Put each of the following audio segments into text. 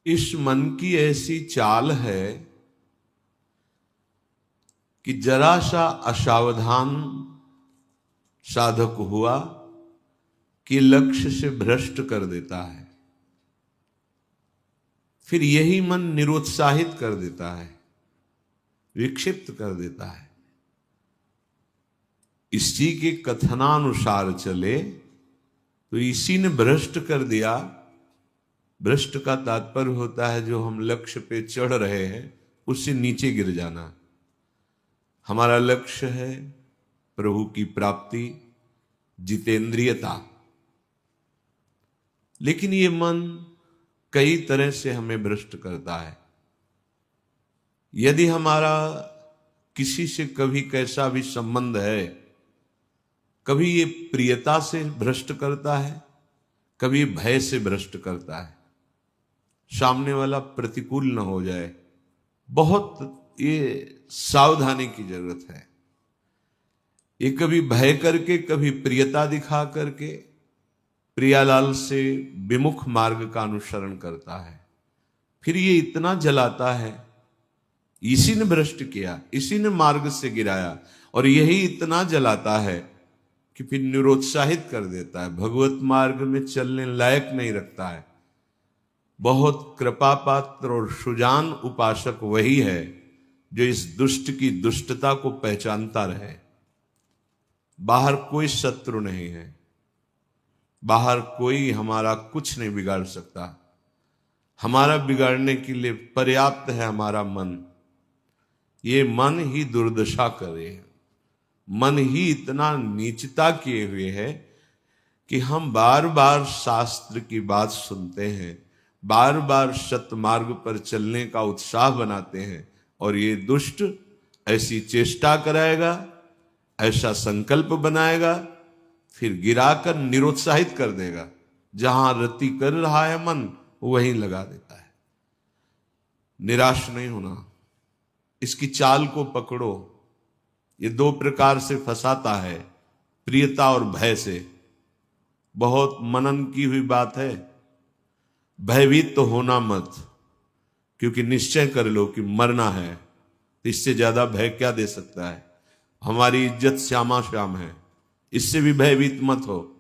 इस मन की ऐसी चाल है कि जरा सा असावधान साधक हुआ कि लक्ष्य से भ्रष्ट कर देता है। फिर यही मन निरुत्साहित कर देता है, विक्षिप्त कर देता है। इसी के कथनानुसार चले तो इसी ने भ्रष्ट कर दिया। भ्रष्ट का तात्पर्य होता है जो हम लक्ष्य पे चढ़ रहे हैं उससे नीचे गिर जाना। हमारा लक्ष्य है प्रभु की प्राप्ति, जितेंद्रियता, लेकिन ये मन कई तरह से हमें भ्रष्ट करता है। यदि हमारा किसी से कभी कैसा भी संबंध है, कभी ये प्रियता से भ्रष्ट करता है, कभी भय से भ्रष्ट करता है। सामने वाला प्रतिकूल न हो जाए, बहुत ये सावधानी की जरूरत है। ये कभी भय करके, कभी प्रियता दिखा करके प्रियालाल से विमुख मार्ग का अनुसरण करता है। फिर ये इतना जलाता है, इसी ने भ्रष्ट किया, इसी ने मार्ग से गिराया, और यही इतना जलाता है कि फिर निरुत्साहित कर देता है, भगवत मार्ग में चलने लायक नहीं रखता है। बहुत कृपा पात्र और सुजान उपासक वही है जो इस दुष्ट की दुष्टता को पहचानता रहे। बाहर कोई शत्रु नहीं है, बाहर कोई हमारा कुछ नहीं बिगाड़ सकता। हमारा बिगाड़ने के लिए पर्याप्त है हमारा मन। ये मन ही दुर्दशा करे, मन ही इतना नीचता किए हुए है कि हम बार बार शास्त्र की बात सुनते हैं, बार बार सतमार्ग पर चलने का उत्साह बनाते हैं, और ये दुष्ट ऐसी चेष्टा कराएगा, ऐसा संकल्प बनाएगा, फिर गिराकर निरुत्साहित कर देगा। जहां रति कर रहा है मन वहीं लगा देता है। निराश नहीं होना, इसकी चाल को पकड़ो। ये दो प्रकार से फंसाता है, प्रियता और भय से। बहुत मनन की हुई बात है। भयभीत तो होना मत, क्योंकि निश्चय कर लो कि मरना है, तो इससे ज्यादा भय क्या दे सकता है। हमारी इज्जत श्यामा श्याम है, इससे भी भयभीत मत हो।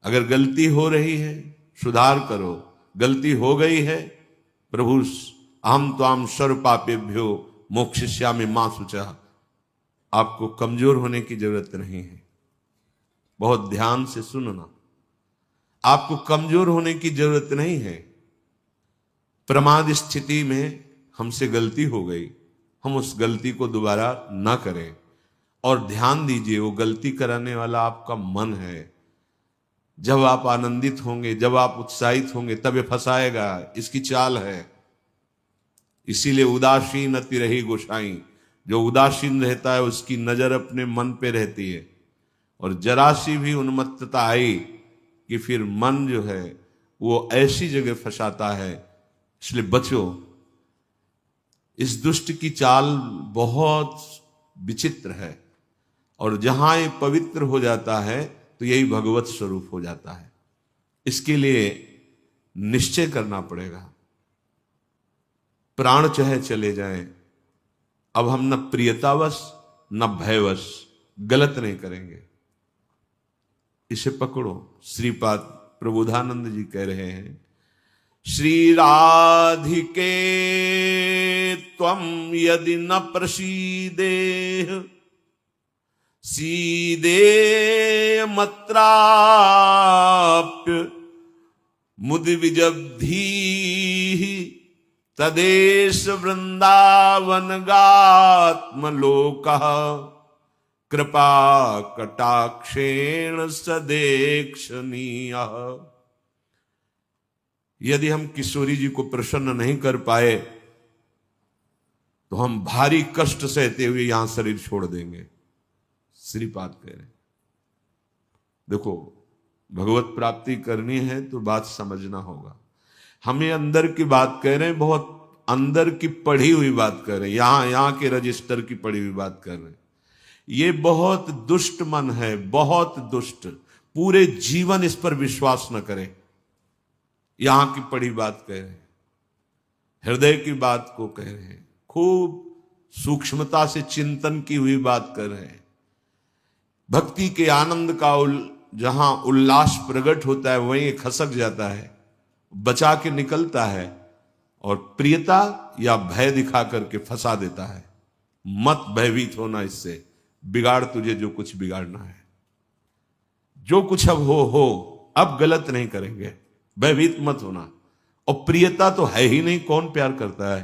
अगर गलती हो रही है सुधार करो, गलती हो गई है प्रभु अहम त्वाम सर्व पापेभ्यो मोक्षयिष्यामि मा शुचः, आपको कमजोर होने की जरूरत नहीं है। बहुत ध्यान से सुनना, आपको कमजोर होने की जरूरत नहीं है। प्रमाद स्थिति में हमसे गलती हो गई, हम उस गलती को दोबारा ना करें। और ध्यान दीजिए, वो गलती कराने वाला आपका मन है। जब आप आनंदित होंगे, जब आप उत्साहित होंगे, तब ये फंसाएगा। इसकी चाल है। इसीलिए उदासीन अति रही गोसाई, जो उदासीन रहता है उसकी नजर अपने मन पे रहती है। और जरा सी भी उन्मत्तता आई कि फिर मन जो है वो ऐसी जगह फंसाता है। इसलिए बचो। इस दुष्ट की चाल बहुत विचित्र है, और जहां ये पवित्र हो जाता है तो यही भगवत स्वरूप हो जाता है। इसके लिए निश्चय करना पड़ेगा। प्राण चाहे चले जाएं, अब हम न प्रियतावश न भयवश गलत नहीं करेंगे। इसे पकड़ो। श्रीपाद प्रबोधानंद जी कह रहे हैं, श्री राधिके त्वं यदि न प्रसीदेह सीदे मत्राप्य मुद विजब्धी तदेश वृंदावन गात्मलोकः कृपा कटाक्षेण सदेक्षणीयः। यदि हम किशोरी जी को प्रसन्न नहीं कर पाए तो हम भारी कष्ट सहते हुए यहां शरीर छोड़ देंगे। श्रीपाद कह रहे, देखो भगवत प्राप्ति करनी है तो बात समझना होगा। हम ये अंदर की बात कह रहे हैं, बहुत अंदर की पढ़ी हुई बात कर रहे हैं, यहां के रजिस्टर की पढ़ी हुई बात कर रहे हैं। ये बहुत दुष्ट मन है, बहुत दुष्ट। पूरे जीवन इस पर विश्वास न करें। यहां की पढ़ी बात कह रहे हैं। हृदय की बात को कह रहे हैं, खूब सूक्ष्मता से चिंतन की हुई बात कर रहे हैं। भक्ति के आनंद का जहां उल्लास प्रकट होता है वहीं खसक जाता है, बचा के निकलता है और प्रियता या भय दिखा करके फंसा देता है। मत भयभीत होना, इससे बिगाड़ तुझे जो कुछ बिगाड़ना है। जो कुछ अब हो, अब गलत नहीं करेंगे, भयभीत मत होना। और प्रियता तो है ही नहीं, कौन प्यार करता है?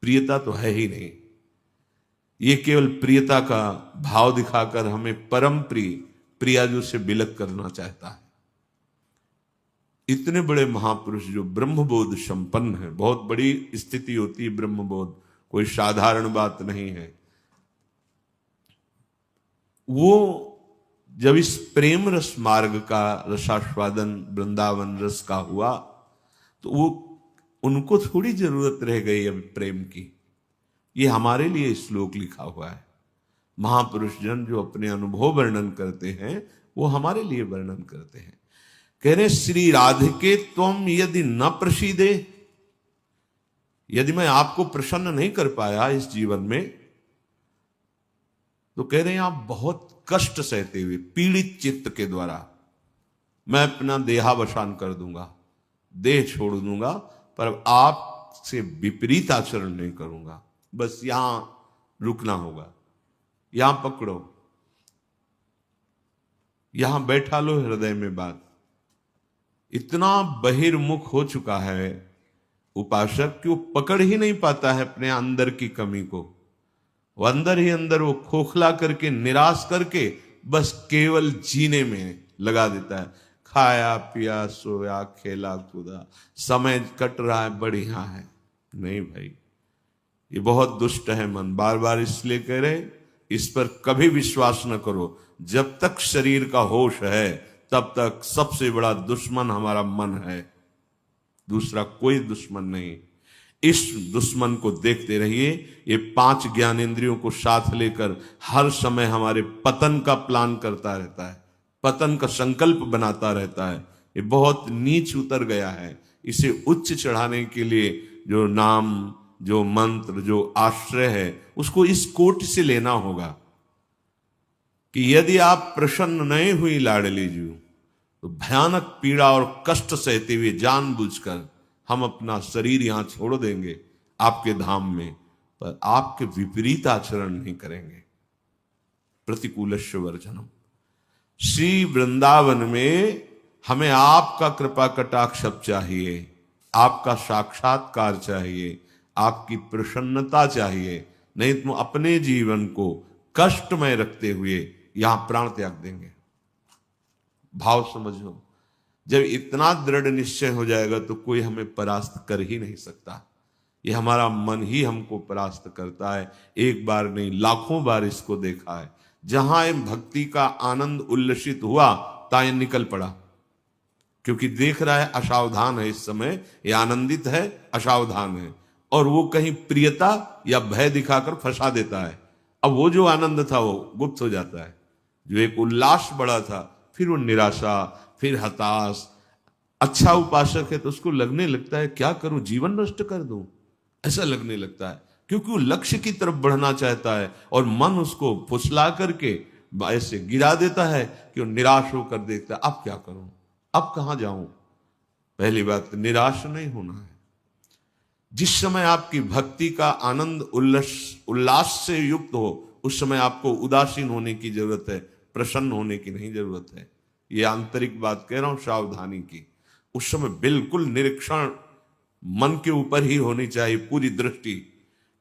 प्रियता तो है ही नहीं। ये केवल प्रियता का भाव दिखाकर हमें परम प्रियाजू से बिलक करना चाहता है। इतने बड़े महापुरुष जो ब्रह्मबोध संपन्न है, बहुत बड़ी स्थिति होती है ब्रह्मबोध, कोई साधारण बात नहीं है। वो जब इस प्रेम रस मार्ग का रसास्वादन वृंदावन रस का हुआ तो वो उनको थोड़ी जरूरत रह गई अब प्रेम की। ये हमारे लिए श्लोक लिखा हुआ है। महापुरुष जन जो अपने अनुभव वर्णन करते हैं वो हमारे लिए वर्णन करते हैं। कह रहे श्री राधिके त्वम यदि न प्रसीदे, यदि मैं आपको प्रसन्न नहीं कर पाया इस जीवन में, तो कह रहे हैं आप बहुत कष्ट सहते हुए पीड़ित चित्त के द्वारा मैं अपना देहावसान कर दूंगा, देह छोड़ दूंगा, पर आपसे विपरीत आचरण नहीं करूंगा। बस यहां रुकना होगा, यहां पकड़ो, यहां बैठा लो हृदय में बात। इतना बहिर्मुख हो चुका है उपासक कि वो पकड़ ही नहीं पाता है अपने अंदर की कमी को। वो अंदर ही अंदर वो खोखला करके, निराश करके बस केवल जीने में लगा देता है। खाया पिया सोया खेला कूदा, समय कट रहा है, बढ़िया है। नहीं भाई, ये बहुत दुष्ट है मन। बार बार इसलिए कह रहे इस पर कभी विश्वास न करो। जब तक शरीर का होश है तब तक सबसे बड़ा दुश्मन हमारा मन है, दूसरा कोई दुश्मन नहीं। इस दुश्मन को देखते रहिए। ये 5 ज्ञानेंद्रियों को साथ लेकर हर समय हमारे पतन का प्लान करता रहता है, पतन का संकल्प बनाता रहता है। ये बहुत नीच उतर गया है। इसे उच्च चढ़ाने के लिए जो नाम, जो मंत्र, जो आश्रय है, उसको इस कोटि से लेना होगा कि यदि आप प्रसन्न नहीं हुई लाडली जी, तो भयानक पीड़ा और कष्ट सहते हुए जानबूझकर हम अपना शरीर यहां छोड़ देंगे आपके धाम में, पर आपके विपरीत आचरण नहीं करेंगे। प्रतिकूलस्य वर्जनम। श्री वृंदावन में हमें आपका कृपा कटाक्ष चाहिए, आपका साक्षात्कार चाहिए, आपकी प्रसन्नता चाहिए। नहीं तो अपने जीवन को कष्टमय रखते हुए यहां प्राण त्याग देंगे। भाव समझो, जब इतना दृढ़ निश्चय हो जाएगा तो कोई हमें परास्त कर ही नहीं सकता। ये हमारा मन ही हमको परास्त करता है। एक बार नहीं, लाखों बार इसको देखा है। जहां भक्ति का आनंद उल्लसित हुआ ताए निकल पड़ा, क्योंकि देख रहा है असावधान है, इस समय ये आनंदित है, असावधान है, और वो कहीं प्रियता या भय दिखाकर फंसा देता है। अब वो जो आनंद था वो गुप्त हो जाता है। जो एक उल्लास बड़ा था, फिर वो निराशा, फिर हताश। अच्छा उपासक है तो उसको लगने लगता है क्या करूं, जीवन नष्ट कर दूं, ऐसा लगने लगता है, क्योंकि वो लक्ष्य की तरफ बढ़ना चाहता है और मन उसको फुसला करके ऐसे गिरा देता है कि वो निराश होकर देखता है अब क्या करूं, अब कहां जाऊं। पहली बात, निराश नहीं होना है। जिस समय आपकी भक्ति का आनंद उल्लास से युक्त हो, उस समय आपको उदासीन होने की जरूरत है, प्रसन्न होने की नहीं जरूरत है। ये आंतरिक बात कह रहा हूं सावधानी की। उस समय बिल्कुल निरीक्षण मन के ऊपर ही होनी चाहिए, पूरी दृष्टि,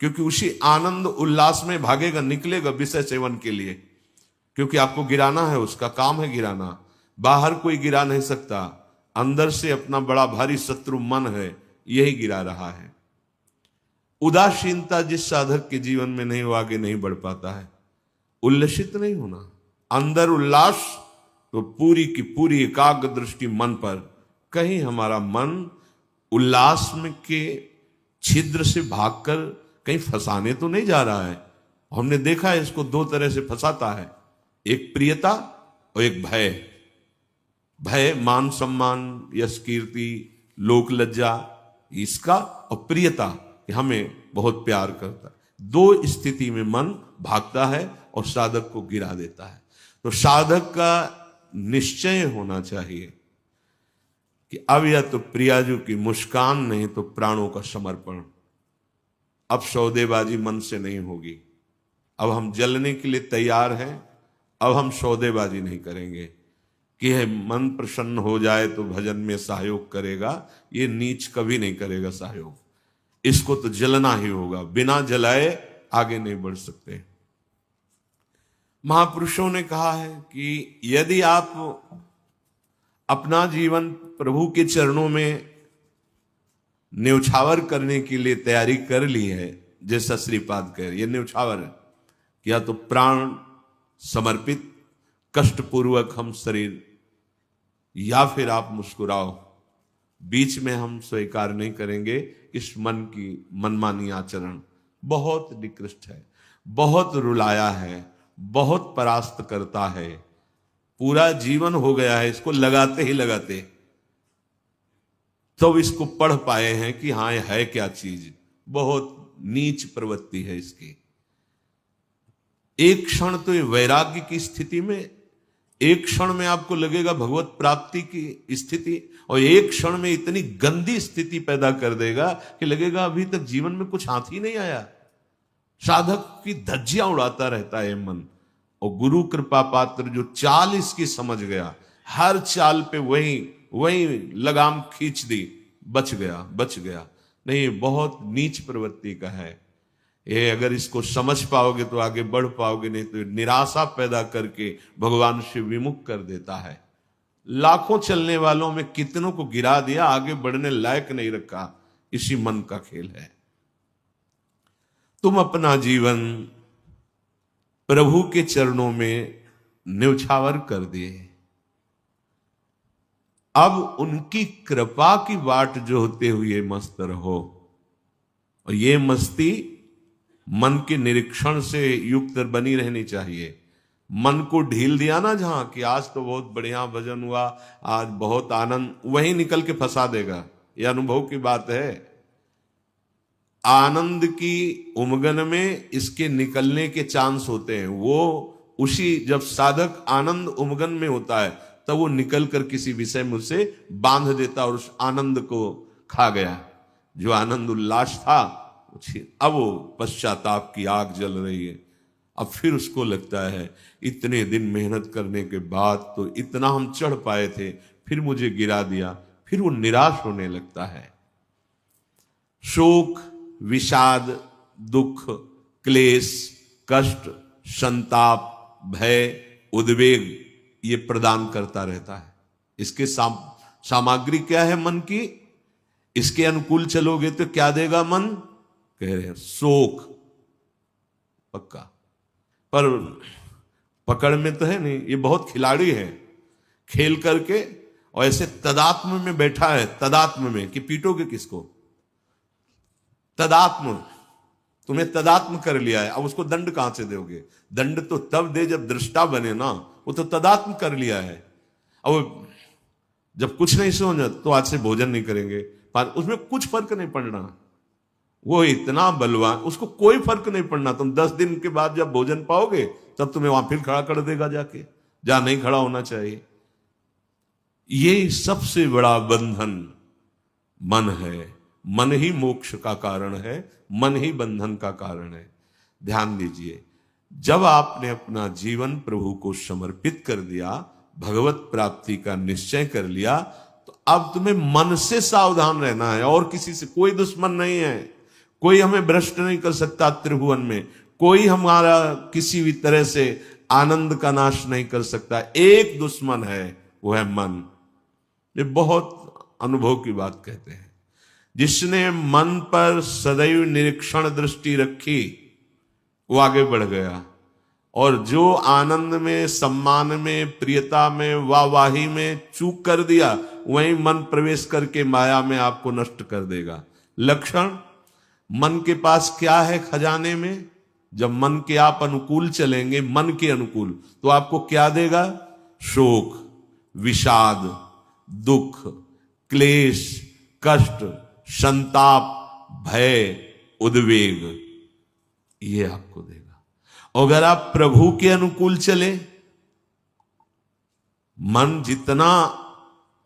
क्योंकि उसी आनंद उल्लास में भागेगा, निकलेगा विषय सेवन के लिए, क्योंकि आपको गिराना है, उसका काम है गिराना। बाहर कोई गिरा नहीं सकता, अंदर से अपना बड़ा भारी शत्रु मन है, यही गिरा रहा है। उदासीनता जिस साधक के जीवन में नहीं, वो आगे नहीं बढ़ पाता है। उल्लसित नहीं होना, अंदर उल्लास, तो पूरी की पूरी एकाग्र दृष्टि मन पर। कहीं हमारा मन उल्लास में के छिद्र से भागकर कहीं फंसाने तो नहीं जा रहा है। हमने देखा है इसको 2 तरह से फंसाता है, एक प्रियता और एक भय। भय मान सम्मान, यश कीर्ति, लोक लज्जा, इसका, और प्रियता कि हमें बहुत प्यार करता है। दो स्थिति में मन भागता है और साधक को गिरा देता है। तो साधक का निश्चय होना चाहिए कि अब या तो प्रियाजू की मुस्कान, नहीं तो प्राणों का समर्पण। अब सौदेबाजी मन से नहीं होगी। अब हम जलने के लिए तैयार हैं। अब हम सौदेबाजी नहीं करेंगे कि है मन प्रसन्न हो जाए तो भजन में सहयोग करेगा। ये नीच कभी नहीं करेगा सहयोग। इसको तो जलना ही होगा, बिना जलाए आगे नहीं बढ़ सकते। महापुरुषों ने कहा है कि यदि आप अपना जीवन प्रभु के चरणों में न्यौछावर करने के लिए तैयारी कर ली है, जैसा श्रीपाद कह रहे, ये न्यौछावर है कि या तो प्राण समर्पित, कष्टपूर्वक हम शरीर, या फिर आप मुस्कुराओ। बीच में हम स्वीकार नहीं करेंगे इस मन की मनमानी आचरण। बहुत निकृष्ट है, बहुत रुलाया है, बहुत परास्त करता है। पूरा जीवन हो गया है इसको लगाते ही लगाते, तो इसको पढ़ पाए हैं कि हाँ ये है क्या चीज। बहुत नीच प्रवृत्ति है इसकी। एक क्षण तो ये वैराग्य की स्थिति में, एक क्षण में आपको लगेगा भगवत प्राप्ति की स्थिति, और एक क्षण में इतनी गंदी स्थिति पैदा कर देगा कि लगेगा अभी तक जीवन में कुछ हाथ ही नहीं आया। साधक की धज्जियां उड़ाता रहता है मन। और गुरु कृपा पात्र जो चाल इसकी समझ गया, हर चाल पे वही लगाम खींच दी, बच गया। नहीं, बहुत नीच प्रवृत्ति का है ये। अगर इसको समझ पाओगे तो आगे बढ़ पाओगे, नहीं तो निराशा पैदा करके भगवान से विमुख कर देता है। लाखों चलने वालों में कितनों को गिरा दिया, आगे बढ़ने लायक नहीं रखा। इसी मन का खेल है। तुम अपना जीवन प्रभु के चरणों में न्यौछावर कर दिए। अब उनकी कृपा की बाट जोहते हुए मस्त रहो। और ये मस्ती मन के निरीक्षण से युक्त बनी रहनी चाहिए। मन को ढील दिया ना जहां कि आज तो बहुत बढ़िया भजन हुआ, आज बहुत आनंद, वहीं निकल के फंसा देगा। यह अनुभव की बात है। आनंद की उमगन में इसके निकलने के चांस होते हैं। वो उसी, जब साधक आनंद उमगन में होता है तब वो निकल कर किसी विषय में उसे बांध देता और उस आनंद को खा गया। जो आनंद उल्लास था, अब वो पश्चाताप की आग जल रही है। अब फिर उसको लगता है इतने दिन मेहनत करने के बाद तो इतना हम चढ़ पाए थे, फिर मुझे गिरा दिया। फिर वो निराश होने लगता है। शोक, विषाद, दुख, क्लेश, कष्ट, संताप, भय, उद्वेग ये प्रदान करता रहता है। इसके सामग्री क्या है मन की? इसके अनुकूल चलोगे तो क्या देगा मन? कह रहे हैं शोक पक्का। पर पकड़ में तो है नहीं, ये बहुत खिलाड़ी है। खेल करके और ऐसे तदात्म में बैठा है, तदात्म में कि पीटोगे किसको? तदात्म, तुम्हें तदात्म कर लिया है। अब उसको दंड कहां से दोगे? दंड तो तब दे जब दृष्टा बने ना। वो तो तदात्म कर लिया है। अब जब कुछ नहीं सोना तो आज से भोजन नहीं करेंगे, पर उसमें कुछ फर्क नहीं पड़ना। वो इतना बलवान, उसको कोई फर्क नहीं पड़ना। तुम 10 दिन के बाद जब भोजन पाओगे तब तुम्हें वहां फिर खड़ा कर देगा जाके, जहां नहीं खड़ा होना चाहिए। ये सबसे बड़ा बंधन मन है। मन ही मोक्ष का कारण है, मन ही बंधन का कारण है। ध्यान दीजिए, जब आपने अपना जीवन प्रभु को समर्पित कर दिया, भगवत प्राप्ति का निश्चय कर लिया, तो अब तुम्हें मन से सावधान रहना है। और किसी से कोई दुश्मन नहीं है। कोई हमें भ्रष्ट नहीं कर सकता त्रिभुवन में। कोई हमारा किसी भी तरह से आनंद का नाश नहीं कर सकता। एक दुश्मन है, वो है मन। ये बहुत अनुभव की बात कहते हैं। जिसने मन पर सदैव निरीक्षण दृष्टि रखी वो आगे बढ़ गया। और जो आनंद में, सम्मान में, प्रियता में, वाहवाही में चूक कर दिया, वहीं मन प्रवेश करके माया में आपको नष्ट कर देगा। लक्षण मन के पास क्या है खजाने में? जब मन के आप अनुकूल चलेंगे, मन के अनुकूल, तो आपको क्या देगा? शोक, विषाद, दुख, क्लेश, कष्ट, संताप, भय, उद्वेग, ये आपको देगा। अगर आप प्रभु के अनुकूल चले, मन जितना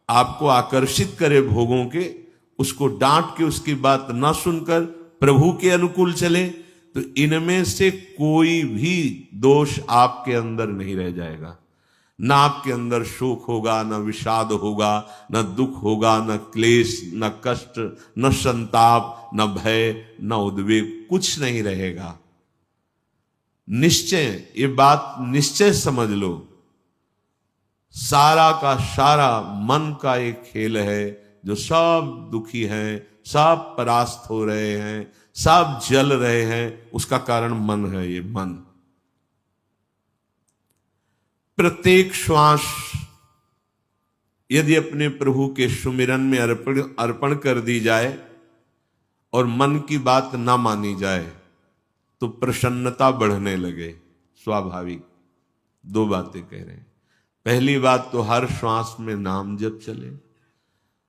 आपको आकर्षित करे भोगों के, उसको डांट के उसकी बात ना सुनकर प्रभु के अनुकूल चले, तो इनमें से कोई भी दोष आपके अंदर नहीं रह जाएगा। ना आपके अंदर शोक होगा, ना विषाद होगा, ना दुख होगा, ना क्लेश, ना कष्ट, न संताप, न भय, न उद्वेग, कुछ नहीं रहेगा। निश्चय, ये बात निश्चय समझ लो, सारा का सारा मन का एक खेल है। जो सब दुखी हैं, सब परास्त हो रहे हैं, सब जल रहे हैं, उसका कारण मन है। ये मन प्रत्येक श्वास यदि अपने प्रभु के सुमिरन में अर्पण कर दी जाए और मन की बात ना मानी जाए, तो प्रसन्नता बढ़ने लगे। स्वाभाविक दो बातें कह रहे हैं। पहली बात तो हर श्वास में नाम जप चले।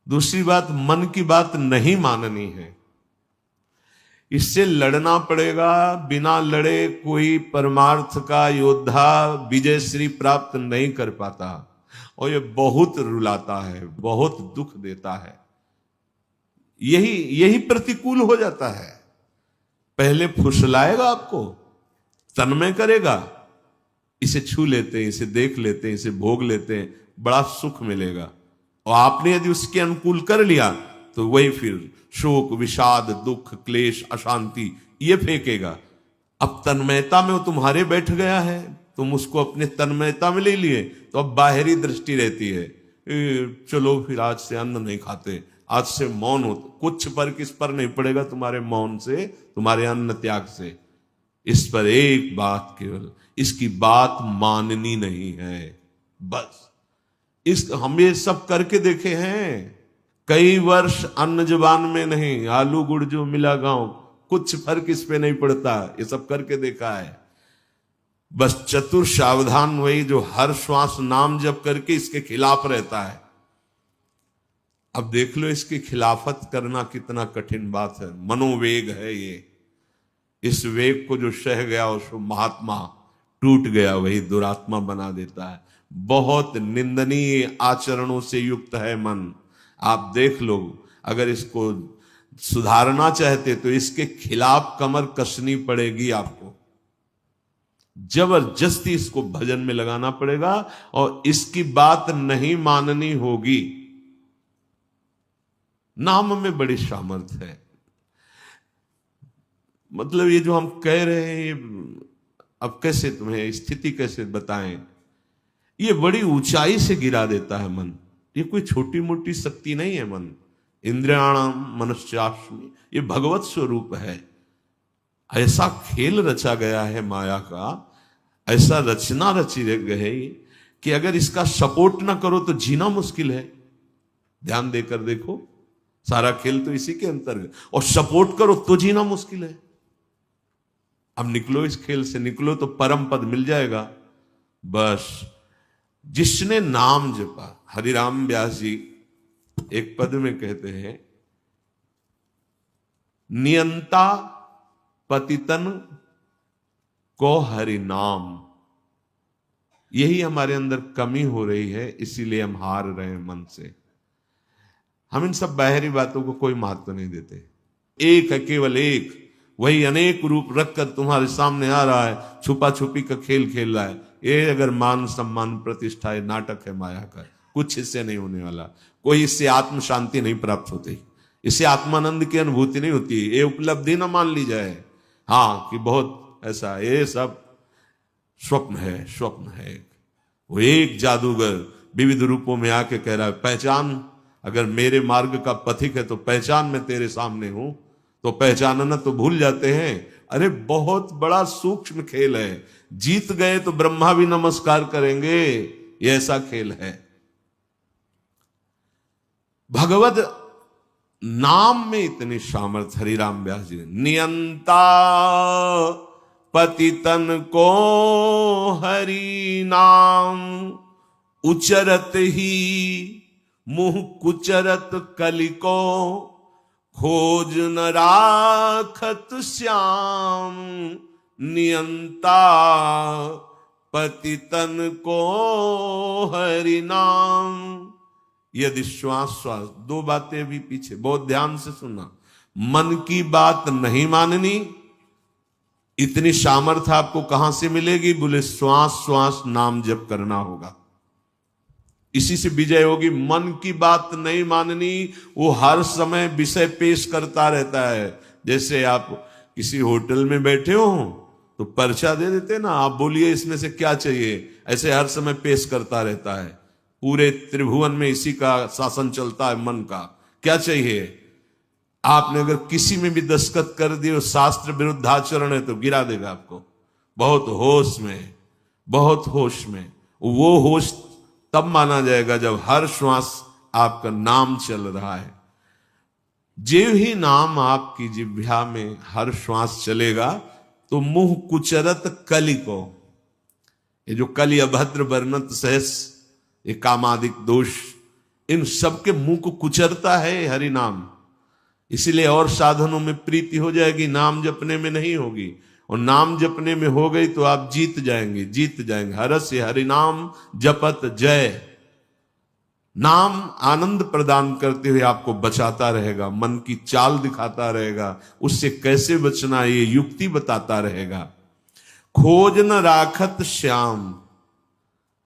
दूसरी बात, मन की बात नहीं माननी है। इससे लड़ना पड़ेगा। बिना लड़े कोई परमार्थ का योद्धा विजय श्री प्राप्त नहीं कर पाता, और ये बहुत रुलाता है, बहुत दुख देता है। यही प्रतिकूल हो जाता है। पहले फुसलाएगा आपको, तन्मय करेगा, इसे छू लेते हैं, इसे देख लेते हैं, इसे भोग लेते हैं, बड़ा सुख मिलेगा। और आपने यदि उसके अनुकूल कर लिया तो वही फिर शोक, विषाद, दुख, क्लेश, अशांति ये फेंकेगा। अब तन्मयता में वो तुम्हारे बैठ गया है, तुम उसको अपने तन्मयता में ले लिए, तो अब बाहरी दृष्टि रहती है, चलो फिर आज से अन्न नहीं खाते, आज से मौन हो। कुछ फर्क इस पर नहीं पड़ेगा तुम्हारे मौन से, तुम्हारे अन्न त्याग से। इस पर एक बात केवल, इसकी बात माननी नहीं है, बस। हम ये सब करके देखे हैं। कई वर्ष अन्न जुबान में नहीं, आलू गुड़ जो मिला गांव, कुछ फर्क इस पे नहीं पड़ता। ये सब करके देखा है। बस चतुर सावधान वही जो हर श्वास नाम जप करके इसके खिलाफ रहता है। अब देख लो इसकी खिलाफत करना कितना कठिन बात है। मनोवेग है ये। इस वेग को जो सह गया उसको महात्मा, टूट गया वही दुरात्मा बना देता है। बहुत निंदनीय आचरणों से युक्त है मन। आप देख लो, अगर इसको सुधारना चाहते तो इसके खिलाफ कमर कसनी पड़ेगी आपको। जबरदस्ती इसको भजन में लगाना पड़ेगा और इसकी बात नहीं माननी होगी। नाम में बड़ी सामर्थ्य है। मतलब ये जो हम कह रहे हैं, अब कैसे तुम्हें स्थिति कैसे बताएं, ये बड़ी ऊंचाई से गिरा देता है मन। ये कोई छोटी मोटी शक्ति नहीं है मन। इंद्रियाणाम मनश्चास्मि, ये भगवत स्वरूप है। ऐसा खेल रचा गया है माया का, ऐसा रचना रची गई कि अगर इसका सपोर्ट ना करो तो जीना मुश्किल है। ध्यान देकर देखो, सारा खेल तो इसी के अंतर्गत, और सपोर्ट करो तो जीना मुश्किल है। अब निकलो इस खेल से, निकलो तो परम पद मिल जाएगा। बस जिसने नाम जपा, हरिराम व्यास जी एक पद में कहते हैं, नियंता पतितन को हरि नाम। यही हमारे अंदर कमी हो रही है, इसीलिए हम हार रहे हैं मन से। हम इन सब बाहरी बातों को कोई महत्व नहीं देते। एक है, केवल एक, वही अनेक रूप रखकर तुम्हारे सामने आ रहा है, छुपा छुपी का खेल खेल रहा है। ये अगर मान सम्मान प्रतिष्ठा है, नाटक है माया का, कुछ इससे नहीं होने वाला। कोई इससे आत्म शांति नहीं प्राप्त होती, इससे आत्मानंद की अनुभूति नहीं होती। ये उपलब्धि ना मान ली जाए, हाँ कि बहुत ऐसा, ये सब स्वप्न है, स्वप्न है। वो एक जादूगर विविध रूपों में आके कह रहा है, पहचान, अगर मेरे मार्ग का पथिक है तो पहचान, मैं तेरे सामने हूं। तो पहचानना तो भूल जाते हैं। अरे बहुत बड़ा सूक्ष्म खेल है। जीत गए तो ब्रह्मा भी नमस्कार करेंगे, ये ऐसा खेल है। भगवत नाम में इतनी सामर्थ्य। हरिराम व्यास जी, नियंता पतितन को हरि नाम, उचरत ही मुह कुचरत कलिको, खोज न राखत श्याम नियंता, पतितन को हरि नाम। यदि श्वास श्वास, दो बातें भी पीछे बहुत ध्यान से सुनना। मन की बात नहीं माननी, इतनी सामर्थ्य आपको कहां से मिलेगी? बोले श्वास श्वास नाम जप करना होगा, इसी से विजय होगी। मन की बात नहीं माननी, वो हर समय विषय पेश करता रहता है। जैसे आप किसी होटल में बैठे हो तो पर्चा दे देते ना, आप बोलिए इसमें से क्या चाहिए, ऐसे हर समय पेश करता रहता है। पूरे त्रिभुवन में इसी का शासन चलता है, मन का। क्या चाहिए? आपने अगर किसी में भी दस्तखत कर दिए, शास्त्र विरुद्ध आचरण है, तो गिरा देगा आपको। बहुत होश में, बहुत होश में। वो होश तब माना जाएगा जब हर श्वास आपका नाम चल रहा है। जो ही नाम आपकी जिह्वा में हर श्वास चलेगा तो मुंह कुचरत कलि को, ये जो कलि अभद्र वर्णत सहस, ये कामादिक दोष, इन सबके मुंह को कुचरता है हरि नाम। इसीलिए और साधनों में प्रीति हो जाएगी, नाम जपने में नहीं होगी। और नाम जपने में हो गई तो आप जीत जाएंगे, जीत जाएंगे। हरस्य हरि नाम जपत जय। नाम आनंद प्रदान करते हुए आपको बचाता रहेगा, मन की चाल दिखाता रहेगा, उससे कैसे बचना ये युक्ति बताता रहेगा। खोज न राखत श्याम,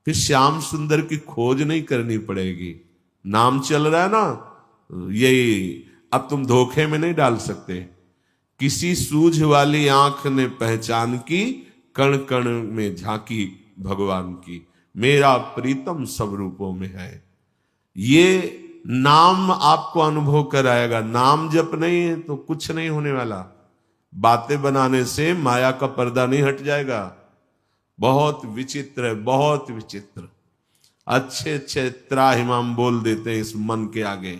फिर श्याम सुंदर की खोज नहीं करनी पड़ेगी। नाम चल रहा है ना, यही अब तुम धोखे में नहीं डाल सकते। किसी सूझ वाली आंख ने पहचान की, कण कण में झांकी भगवान की, मेरा प्रीतम सब रूपों में है। ये नाम आपको अनुभव कराएगा। नाम जप नहीं है तो कुछ नहीं होने वाला। बातें बनाने से माया का पर्दा नहीं हट जाएगा। बहुत विचित्र है, बहुत विचित्र। अच्छे अच्छे त्राहिमाम बोल देते हैं इस मन के आगे।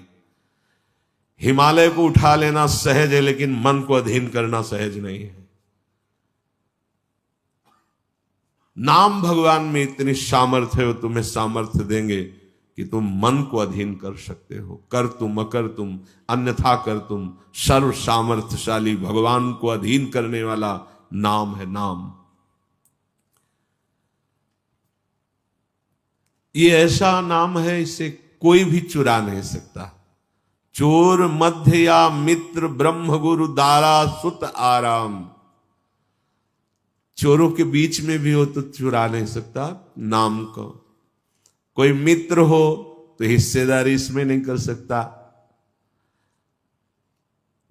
हिमालय को उठा लेना सहज है, लेकिन मन को अधीन करना सहज नहीं है। नाम भगवान में इतनी सामर्थ्य है, वो तुम्हें सामर्थ्य देंगे कि तुम मन को अधीन कर सकते हो। कर तुम अकर तुम अन्यथा कर तुम, सर्व सामर्थ्यशाली भगवान को अधीन करने वाला नाम है नाम। ये ऐसा नाम है, इसे कोई भी चुरा नहीं सकता। चोर मध्य या मित्र, ब्रह्म गुरु दारा सुत आराम। चोरों के बीच में भी हो तो चुरा नहीं सकता नाम को। कोई मित्र हो तो हिस्सेदारी इसमें नहीं कर सकता।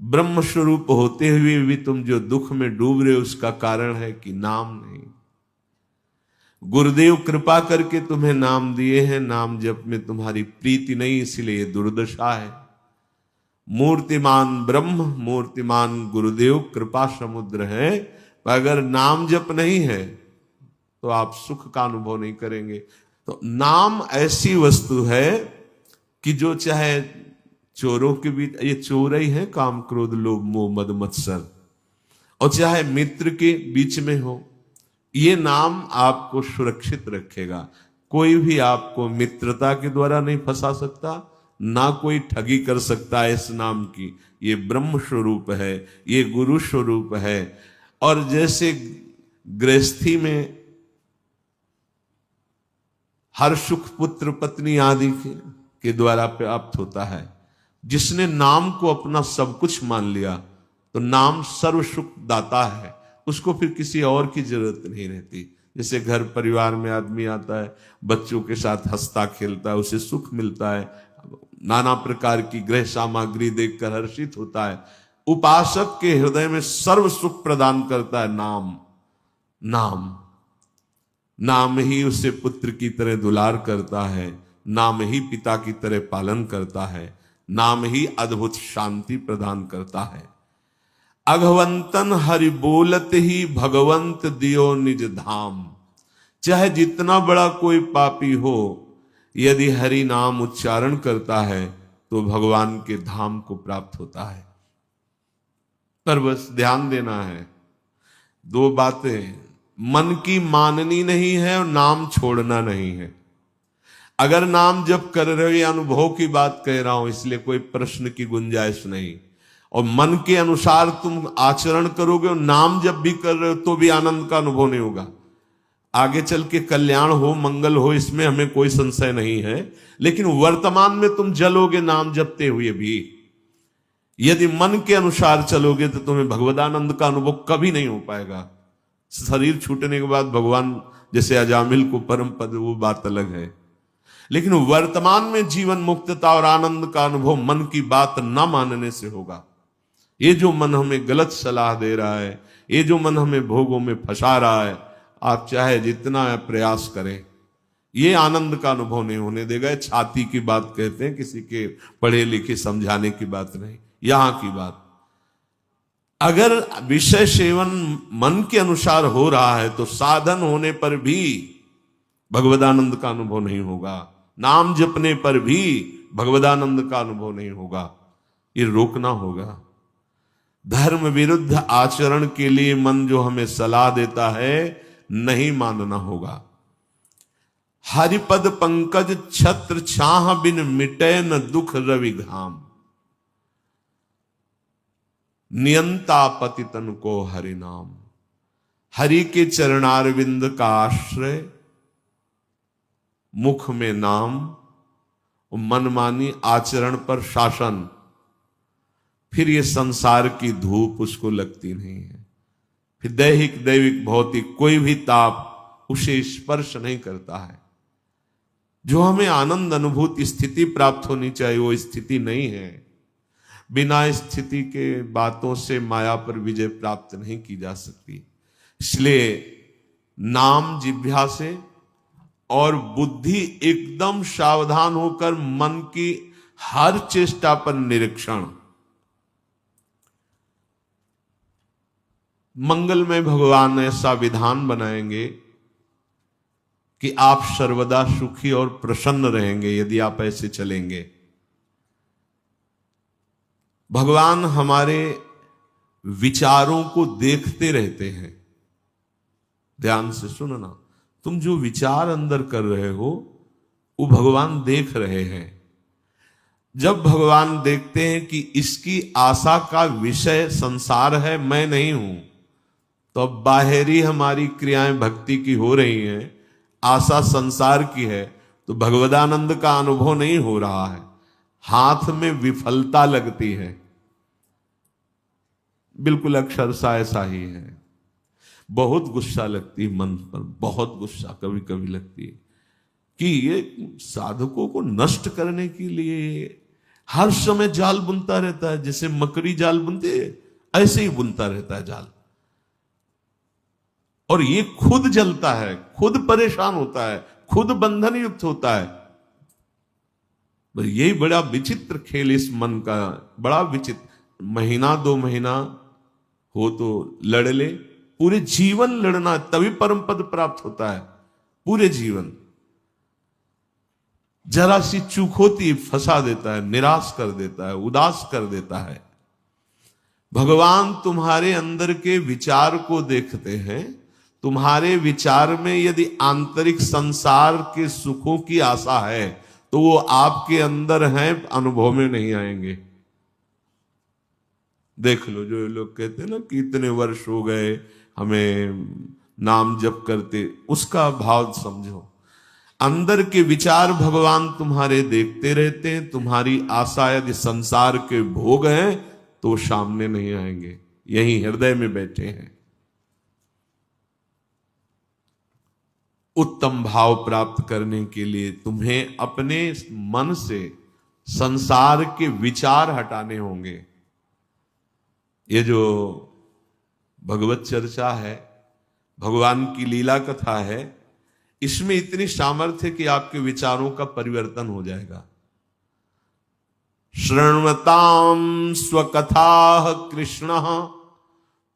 ब्रह्म स्वरूप होते हुए भी तुम जो दुख में डूब रहे हो, उसका कारण है कि नाम नहीं। गुरुदेव कृपा करके तुम्हें नाम दिए हैं, नाम जप में तुम्हारी प्रीति नहीं, इसलिए दुर्दशा है। मूर्तिमान ब्रह्म, मूर्तिमान गुरुदेव कृपा समुद्र है, पर अगर नाम जप नहीं है तो आप सुख का अनुभव नहीं करेंगे। तो नाम ऐसी वस्तु है कि जो चाहे चोरों के बीच, ये चोर ही है, काम क्रोध लोभ मोह मद मत्सर, और चाहे मित्र के बीच में हो, ये नाम आपको सुरक्षित रखेगा। कोई भी आपको मित्रता के द्वारा नहीं फंसा सकता, ना कोई ठगी कर सकता है इस नाम की। ये ब्रह्म स्वरूप है, ये गुरु स्वरूप है। और जैसे गृहस्थी में हर सुख पुत्र पत्नी आदि के द्वारा प्राप्त होता है, जिसने नाम को अपना सब कुछ मान लिया तो नाम सर्व सुख दाता है, उसको फिर किसी और की जरूरत नहीं रहती। जैसे घर परिवार में आदमी आता है, बच्चों के साथ हंसता खेलता है, उसे सुख मिलता है, नाना प्रकार की गृह सामग्री देखकर हर्षित होता है। उपासक के हृदय में सर्व सुख प्रदान करता है नाम। नाम नाम ही उसे पुत्र की तरह दुलार करता है, नाम ही पिता की तरह पालन करता है, नाम ही अद्भुत शांति प्रदान करता है। अघवंतन हरि बोलत ही भगवंत दियो निज धाम। चाहे जितना बड़ा कोई पापी हो, यदि हरि नाम उच्चारण करता है तो भगवान के धाम को प्राप्त होता है। पर बस ध्यान देना है, दो बातें, मन की माननी नहीं है और नाम छोड़ना नहीं है। अगर नाम जप कर रहे हो, ये अनुभव की बात कह रहा हूं, इसलिए कोई प्रश्न की गुंजाइश नहीं। और मन के अनुसार तुम आचरण करोगे और नाम जब भी कर रहे हो तो भी आनंद का अनुभव नहीं होगा। आगे चल के कल्याण हो, मंगल हो, इसमें हमें कोई संशय नहीं है, लेकिन वर्तमान में तुम जलोगे नाम जपते हुए भी। यदि मन के अनुसार चलोगे तो तुम्हें भगवदानंद का अनुभव कभी नहीं हो पाएगा। शरीर छूटने के बाद भगवान जैसे अजामिल को परम पद, वो बात अलग है, लेकिन वर्तमान में जीवन मुक्तता और आनंद का अनुभव मन की बात ना मानने से होगा। ये जो मन हमें गलत सलाह दे रहा है, ये जो मन हमें भोगों में फंसा रहा है, आप चाहे जितना प्रयास करें, ये आनंद का अनुभव नहीं होने देगा। छाती की बात कहते हैं, किसी के पढ़े लिखे समझाने की बात नहीं, यहां की बात। अगर विषय सेवन मन के अनुसार हो रहा है तो साधन होने पर भी भगवदानंद का अनुभव नहीं होगा, नाम जपने पर भी भगवदानंद का अनुभव नहीं होगा। ये रोकना होगा। धर्म विरुद्ध आचरण के लिए मन जो हमें सलाह देता है, नहीं मानना होगा। हरिपद पंकज छत्र छाह बिन मिटे न दुख रवि घाम, नियंता पतितन को हरि नाम। हरि के चरणारविंद का आश्रय, मुख में नाम, मनमानी आचरण पर शासन, फिर ये संसार की धूप उसको लगती नहीं है। फिर दैहिक दैविक भौतिक कोई भी ताप उसे स्पर्श नहीं करता है। जो हमें आनंद अनुभूति स्थिति प्राप्त होनी चाहिए वो स्थिति नहीं है। बिना स्थिति के बातों से माया पर विजय प्राप्त नहीं की जा सकती। इसलिए नाम जिह्वा से और बुद्धि एकदम सावधान होकर मन की हर चेष्टा पर निरीक्षण। मंगलमय भगवान ऐसा विधान बनाएंगे कि आप सर्वदा सुखी और प्रसन्न रहेंगे यदि आप ऐसे चलेंगे। भगवान हमारे विचारों को देखते रहते हैं। ध्यान से सुनना, तुम जो विचार अंदर कर रहे हो वो भगवान देख रहे हैं। जब भगवान देखते हैं कि इसकी आशा का विषय संसार है, मैं नहीं हूं, तो अब बाहरी हमारी क्रियाएं भक्ति की हो रही हैं, आशा संसार की है, तो भगवदानंद का अनुभव नहीं हो रहा है, हाथ में विफलता लगती है। बिल्कुल अक्षरशः ऐसा ही है। बहुत गुस्सा लगती है मन पर, बहुत गुस्सा कभी कभी लगती है कि ये साधकों को नष्ट करने के लिए हर समय जाल बुनता रहता है। जैसे मकड़ी जाल बुनते ऐसे ही बुनता रहता है जाल, और ये खुद जलता है, खुद परेशान होता है, खुद बंधन युक्त होता है। यही बड़ा विचित्र खेल इस मन का, बड़ा विचित्र। महीना 2 महीना हो तो लड़ ले, पूरे जीवन लड़ना तभी परम पद प्राप्त होता है। पूरे जीवन जरा सी चूक होती फंसा देता है, निराश कर देता है, उदास कर देता है। भगवान तुम्हारे अंदर के विचार को देखते हैं। तुम्हारे विचार में यदि आंतरिक संसार के सुखों की आशा है तो वो आपके अंदर हैं, अनुभव में नहीं आएंगे। देख लो, जो लोग कहते हैं ना कि इतने वर्ष हो गए हमें नाम जप करते, उसका भाव समझो। अंदर के विचार भगवान तुम्हारे देखते रहते हैं। तुम्हारी आशा यदि संसार के भोग हैं तो सामने नहीं आएंगे, यही हृदय में बैठे हैं। उत्तम भाव प्राप्त करने के लिए तुम्हें अपने मन से संसार के विचार हटाने होंगे। ये जो भगवत चर्चा है, भगवान की लीला कथा है, इसमें इतनी सामर्थ्य कि आपके विचारों का परिवर्तन हो जाएगा। शृण्वताम स्वकथा कृष्ण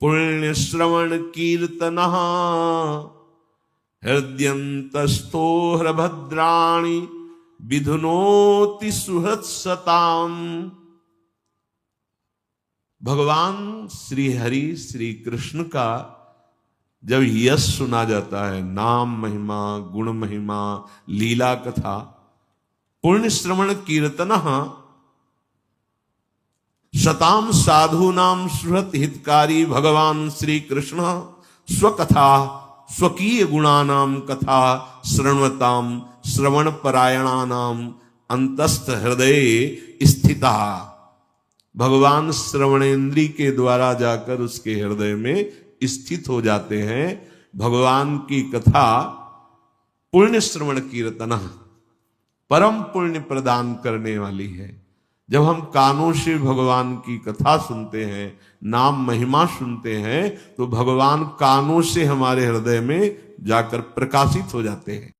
पुण्य श्रवण कीर्तन हृदयंतस्थो हृभद्राणि विधुनोति सुहृत्सताम। भगवान श्री हरि श्री कृष्ण का जब यश सुना जाता है, नाम महिमा, गुण महिमा, लीला कथा, पुण्य श्रवण कीर्तन, सताम साधूनाम सुहृत हितकारी भगवान श्री कृष्ण स्वकथा स्वकीय गुणानाम कथा श्रृण्वताम श्रवण परायणानाम अंतस्थ हृदय स्थिता। भगवान श्रवणेन्द्री के द्वारा जाकर उसके हृदय में स्थित हो जाते हैं। भगवान की कथा पुण्य श्रवण कीर्तना परम पुण्य प्रदान करने वाली है। जब हम कानों से भगवान की कथा सुनते हैं, नाम महिमा सुनते हैं, तो भगवान कानों से हमारे हृदय में जाकर प्रकाशित हो जाते हैं।